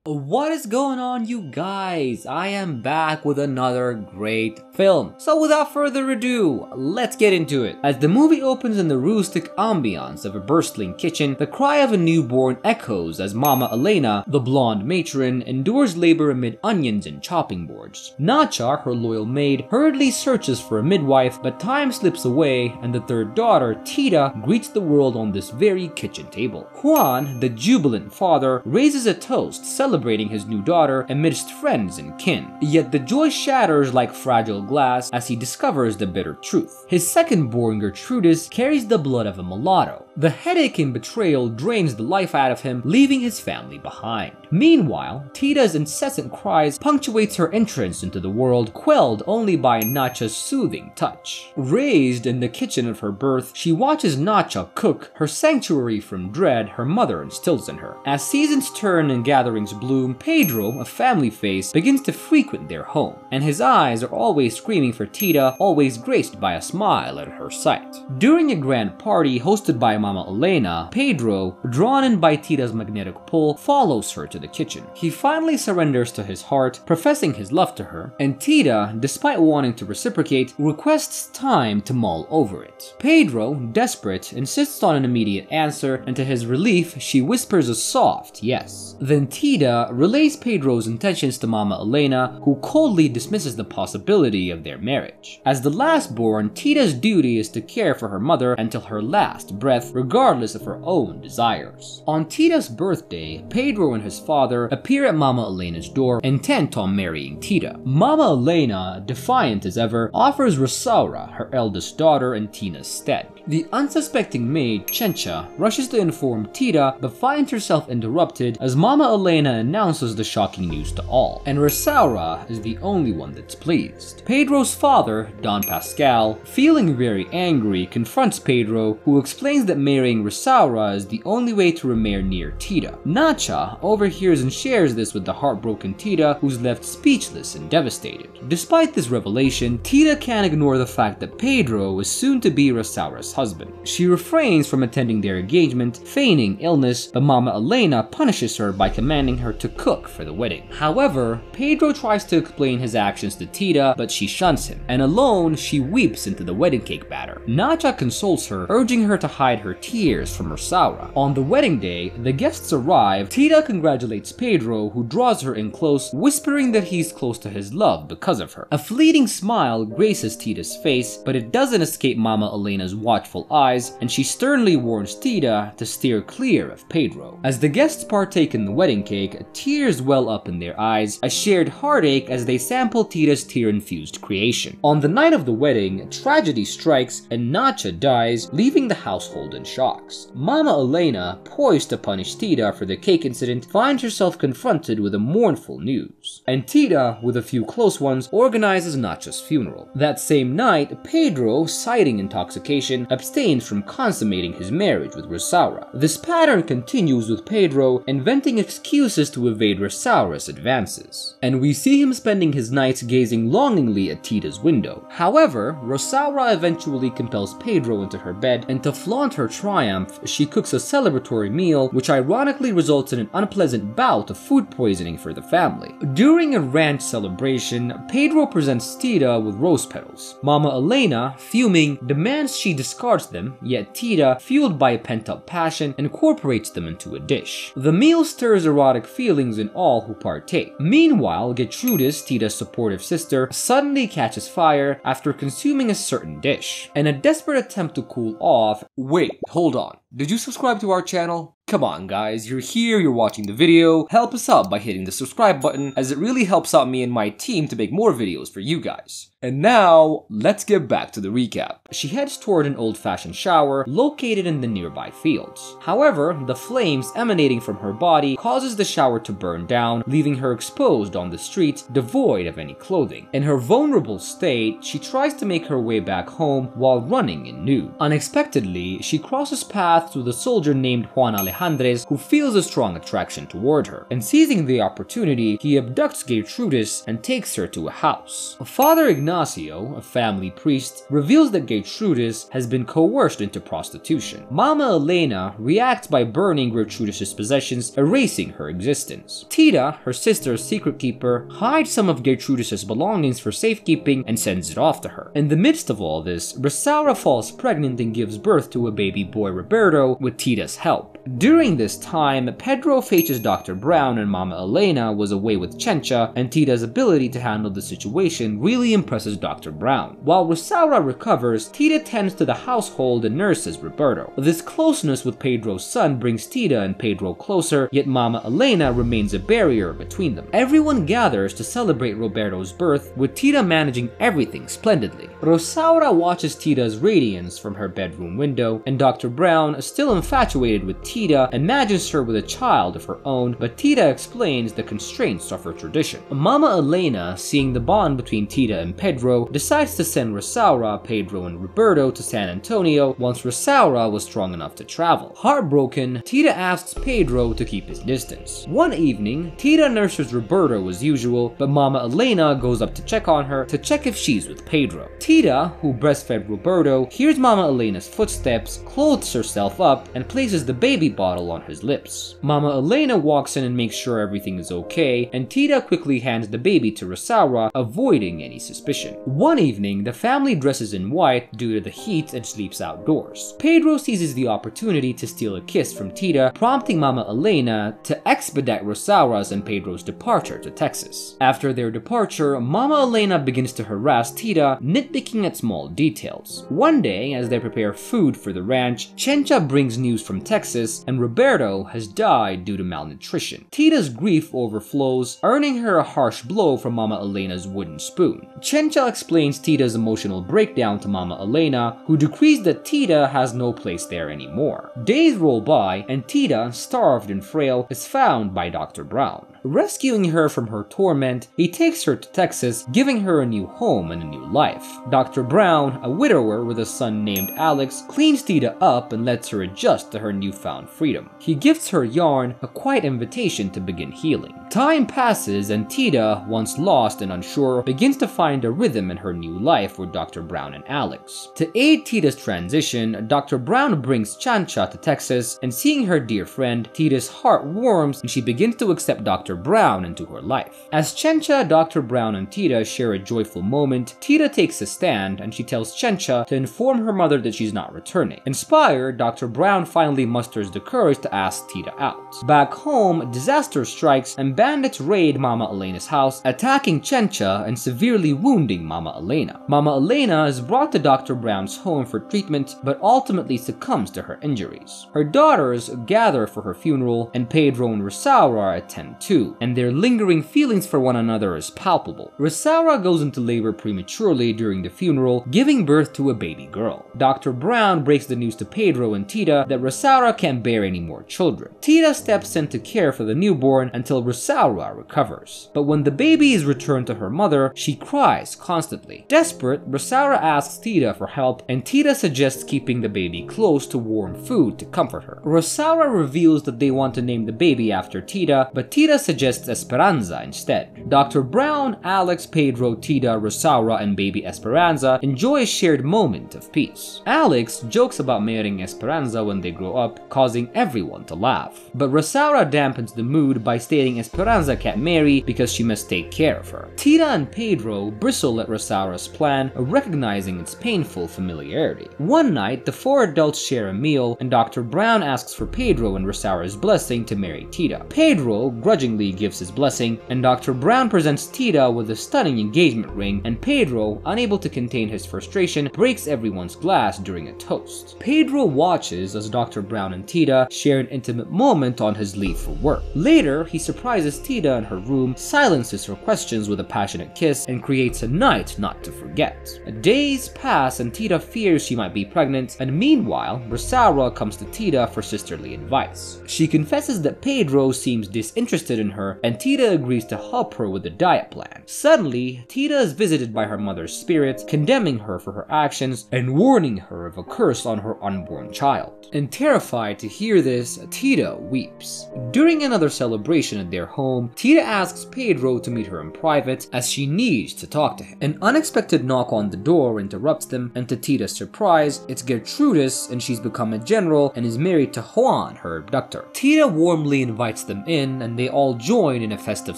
What is going on, you guys? I am back with another great film. So without further ado, let's get into it. As the movie opens in the rustic ambiance of a bustling kitchen, the cry of a newborn echoes as Mama Elena, the blonde matron, endures labor amid onions and chopping boards. Nacha, her loyal maid, hurriedly searches for a midwife, but time slips away and the third daughter, Tita, greets the world on this very kitchen table. Juan, the jubilant father, raises a toast celebrating his new daughter amidst friends and kin. Yet the joy shatters like fragile glass as he discovers the bitter truth. His second-born Gertrudis carries the blood of a mulatto. The headache and betrayal drains the life out of him, leaving his family behind. Meanwhile, Tita's incessant cries punctuates her entrance into the world, quelled only by Nacha's soothing touch. Raised in the kitchen of her birth, she watches Nacha cook, her sanctuary from dread her mother instills in her. As seasons turn and gatherings bloom, Pedro, a family face, begins to frequent their home, and his eyes are always screaming for Tita, always graced by a smile at her sight. During a grand party hosted by Mama Elena, Pedro, drawn in by Tita's magnetic pull, follows her to the kitchen. He finally surrenders to his heart, professing his love to her, and Tita, despite wanting to reciprocate, requests time to mull over it. Pedro, desperate, insists on an immediate answer, and to his relief, she whispers a soft yes. Then Tita relays Pedro's intentions to Mama Elena, who coldly dismisses the possibility of their marriage. As the last-born, Tita's duty is to care for her mother until her last breath, regardless of her own desires. On Tita's birthday, Pedro and his father appear at Mama Elena's door, intent on marrying Tita. Mama Elena, defiant as ever, offers Rosaura, her eldest daughter, in Tina's stead. The unsuspecting maid, Chencha, rushes to inform Tita, but finds herself interrupted as Mama Elena announces the shocking news to all, and Rosaura is the only one that's pleased. Pedro's father, Don Pascal, feeling very angry, confronts Pedro, who explains that marrying Rosaura is the only way to remain near Tita. Nacha overhears and shares this with the heartbroken Tita, who's left speechless and devastated. Despite this revelation, Tita can't ignore the fact that Pedro is soon to be Rosaura's husband. She refrains from attending their engagement, feigning illness, but Mama Elena punishes her by commanding her to cook for the wedding. However, Pedro tries to explain his actions to Tita, but she shuns him, and alone, she weeps into the wedding cake batter. Nacha consoles her, urging her to hide her tears from Rosaura. On the wedding day, the guests arrive. Tita congratulates Pedro, who draws her in close, whispering that he's close to his love because of her. A fleeting smile graces Tita's face, but it doesn't escape Mama Elena's watchful eyes, and she sternly warns Tita to steer clear of Pedro. As the guests partake in the wedding cake, tears well up in their eyes, a shared heartache as they sample Tita's tear-infused creation. On the night of the wedding, tragedy strikes and Nacha dies, leaving the household in shocks. Mama Elena, poised to punish Tita for the cake incident, finds herself confronted with a mournful news, and Tita, with a few close ones, organizes Nacha's funeral. That same night, Pedro, citing intoxication, abstains from consummating his marriage with Rosaura. This pattern continues with Pedro inventing excuses to evade Rosaura's advances, and we see him spending his nights gazing longingly at Tita's window. However, Rosaura eventually compels Pedro into her bed, and to flaunt her triumph, she cooks a celebratory meal, which ironically results in an unpleasant bout of food poisoning for the family. During a ranch celebration, Pedro presents Tita with rose petals. Mama Elena, fuming, demands she discards them, yet Tita, fueled by a pent-up passion, incorporates them into a dish. The meal stirs erotic feelings in all who partake. Meanwhile, Gertrudis, Tita's supportive sister, suddenly catches fire after consuming a certain dish. In a desperate attempt to cool off, wait, hold on. Did you subscribe to our channel? Come on guys, you're here, you're watching the video, help us out by hitting the subscribe button, as it really helps out me and my team to make more videos for you guys. And now, let's get back to the recap. She heads toward an old-fashioned shower located in the nearby fields. However, the flames emanating from her body causes the shower to burn down, leaving her exposed on the street, devoid of any clothing. In her vulnerable state, she tries to make her way back home while running in nude. Unexpectedly, she crosses paths with a soldier named Juan Alejandro, Alejandres, who feels a strong attraction toward her, and seizing the opportunity, he abducts Gertrudis and takes her to a house. Father Ignacio, a family priest, reveals that Gertrudis has been coerced into prostitution. Mama Elena reacts by burning Gertrudis' possessions, erasing her existence. Tita, her sister's secret keeper, hides some of Gertrudis' belongings for safekeeping and sends it off to her. In the midst of all this, Rosaura falls pregnant and gives birth to a baby boy Roberto with Tita's help. During this time, Pedro faces Dr. Brown and Mama Elena was away with Chencha, and Tita's ability to handle the situation really impresses Dr. Brown. While Rosaura recovers, Tita tends to the household and nurses Roberto. This closeness with Pedro's son brings Tita and Pedro closer, yet Mama Elena remains a barrier between them. Everyone gathers to celebrate Roberto's birth, with Tita managing everything splendidly. Rosaura watches Tita's radiance from her bedroom window, and Dr. Brown, still infatuated with Tita, imagines her with a child of her own, but Tita explains the constraints of her tradition. Mama Elena, seeing the bond between Tita and Pedro, decides to send Rosaura, Pedro, and Roberto to San Antonio once Rosaura was strong enough to travel. Heartbroken, Tita asks Pedro to keep his distance. One evening, Tita nurses Roberto as usual, but Mama Elena goes up to check on her to check if she's with Pedro. Tita, who breastfed Roberto, hears Mama Elena's footsteps, clothes herself up, and places the baby bottle on his lips. Mama Elena walks in and makes sure everything is okay, and Tita quickly hands the baby to Rosaura, avoiding any suspicion. One evening, the family dresses in white due to the heat and sleeps outdoors. Pedro seizes the opportunity to steal a kiss from Tita, prompting Mama Elena to expedite Rosaura's and Pedro's departure to Texas. After their departure, Mama Elena begins to harass Tita, nitpicking at small details. One day, as they prepare food for the ranch, Chencha brings news from Texas, and Roberto has died due to malnutrition. Tita's grief overflows, earning her a harsh blow from Mama Elena's wooden spoon. Chencha explains Tita's emotional breakdown to Mama Elena, who decrees that Tita has no place there anymore. Days roll by, and Tita, starved and frail, is found by Dr. Brown. Rescuing her from her torment, he takes her to Texas, giving her a new home and a new life. Dr. Brown, a widower with a son named Alex, cleans Tita up and lets her adjust to her newfound freedom. He gifts her yarn, a quiet invitation to begin healing. Time passes, and Tita, once lost and unsure, begins to find a rhythm in her new life with Dr. Brown and Alex. To aid Tita's transition, Dr. Brown brings Chencha to Texas, and seeing her dear friend, Tita's heart warms and she begins to accept Dr. Brown into her life. As Chencha, Dr. Brown, and Tita share a joyful moment, Tita takes a stand and she tells Chencha to inform her mother that she's not returning. Inspired, Dr. Brown finally musters the courage to ask Tita out. Back home, disaster strikes and bandits raid Mama Elena's house, attacking Chencha and severely wounding Mama Elena. Mama Elena is brought to Dr. Brown's home for treatment, but ultimately succumbs to her injuries. Her daughters gather for her funeral, and Pedro and Rosaura attend too, and their lingering feelings for one another is palpable. Rosaura goes into labor prematurely during the funeral, giving birth to a baby girl. Dr. Brown breaks the news to Pedro and Tita that Rosaura can't bear any more children. Tita steps in to care for the newborn until Rosaura recovers. But when the baby is returned to her mother, she cries constantly. Desperate, Rosaura asks Tita for help, and Tita suggests keeping the baby close to warm food to comfort her. Rosaura reveals that they want to name the baby after Tita, but Tita suggests Esperanza instead. Dr. Brown, Alex, Pedro, Tita, Rosaura, and baby Esperanza enjoy a shared moment of peace. Alex jokes about marrying Esperanza when they grow up, causing everyone to laugh. But Rosaura dampens the mood by stating Esperanza can't marry because she must take care of her. Tita and Pedro bristle at Rosaura's plan, recognizing its painful familiarity. One night, the four adults share a meal, and Dr. Brown asks for Pedro and Rosaura's blessing to marry Tita. Pedro grudgingly gives his blessing, and Dr. Brown presents Tita with a stunning engagement ring, and Pedro, unable to contain his frustration, breaks everyone's glass during a toast. Pedro watches as Dr. Brown and Tita share an intimate moment on his leave for work. Later, he surprises places Tita in her room, silences her questions with a passionate kiss, and creates a night not to forget. Days pass and Tita fears she might be pregnant, and meanwhile, Rosaura comes to Tita for sisterly advice. She confesses that Pedro seems disinterested in her, and Tita agrees to help her with the diet plan. Suddenly, Tita is visited by her mother's spirit, condemning her for her actions and warning her of a curse on her unborn child. And terrified to hear this, Tita weeps. During another celebration at their home, Tita asks Pedro to meet her in private as she needs to talk to him. An unexpected knock on the door interrupts them, and to Tita's surprise, it's Gertrudis, and she's become a general and is married to Juan, her abductor. Tita warmly invites them in, and they all join in a festive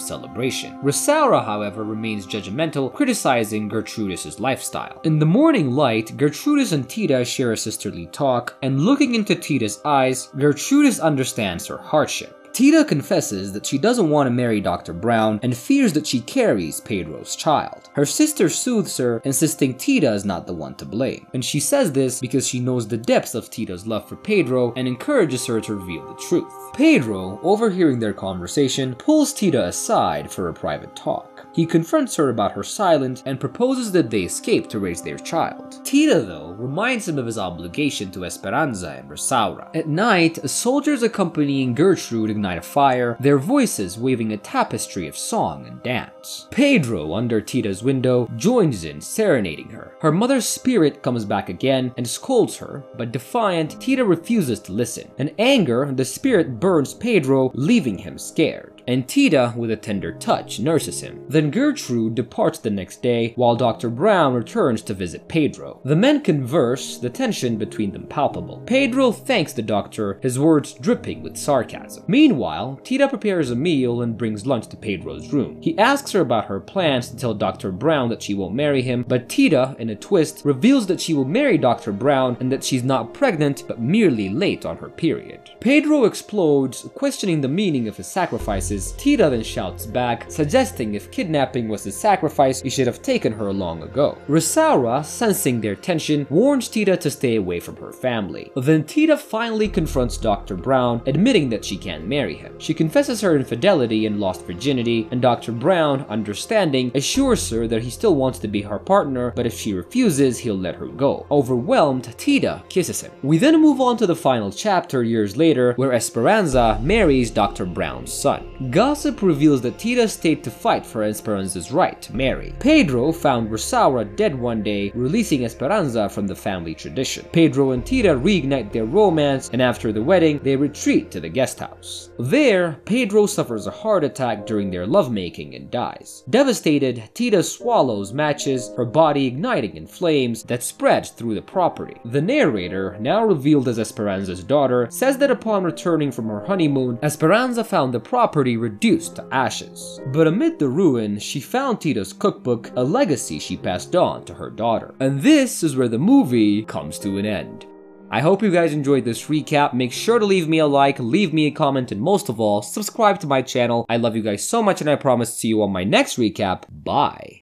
celebration. Rosaura, however, remains judgmental, criticizing Gertrudis' lifestyle. In the morning light, Gertrudis and Tita share a sisterly talk, and looking into Tita's eyes, Gertrudis understands her hardship. Tita confesses that she doesn't want to marry Dr. Brown and fears that she carries Pedro's child. Her sister soothes her, insisting Tita is not the one to blame, and she says this because she knows the depths of Tita's love for Pedro and encourages her to reveal the truth. Pedro, overhearing their conversation, pulls Tita aside for a private talk. He confronts her about her silence and proposes that they escape to raise their child. Tita, though, reminds him of his obligation to Esperanza and Rosaura. At night, soldiers accompanying Gertrude ignite a fire, their voices waving a tapestry of song and dance. Pedro, under Tita's window, joins in, serenading her. Her mother's spirit comes back again and scolds her, but defiant, Tita refuses to listen. In anger, the spirit burns Pedro, leaving him scared. And Tita, with a tender touch, nurses him. Then Gertrude departs the next day, while Dr. Brown returns to visit Pedro. The men converse, the tension between them palpable. Pedro thanks the doctor, his words dripping with sarcasm. Meanwhile, Tita prepares a meal and brings lunch to Pedro's room. He asks her about her plans to tell Dr. Brown that she won't marry him, but Tita, in a twist, reveals that she will marry Dr. Brown and that she's not pregnant, but merely late on her period. Pedro explodes, questioning the meaning of his sacrifices. Tita then shouts back, suggesting if kidnapping was his sacrifice, he should have taken her long ago. Rosaura, sensing their tension, warns Tita to stay away from her family. Then Tita finally confronts Dr. Brown, admitting that she can't marry him. She confesses her infidelity and lost virginity, and Dr. Brown, understanding, assures her that he still wants to be her partner, but if she refuses, he'll let her go. Overwhelmed, Tita kisses him. We then move on to the final chapter years later, where Esperanza marries Dr. Brown's son. Gossip reveals that Tita stayed to fight for Esperanza's right to marry. Pedro found Rosaura dead one day, releasing Esperanza from the family tradition. Pedro and Tita reignite their romance, and after the wedding, they retreat to the guest house. There, Pedro suffers a heart attack during their lovemaking and dies. Devastated, Tita swallows matches, her body igniting in flames that spread through the property. The narrator, now revealed as Esperanza's daughter, says that upon returning from her honeymoon, Esperanza found the property reduced to ashes. But amid the ruin, she found Tita's cookbook, a legacy she passed on to her daughter. And this is where the movie comes to an end. I hope you guys enjoyed this recap. Make sure to leave me a like, leave me a comment, and most of all, subscribe to my channel. I love you guys so much, and I promise to see you on my next recap. Bye!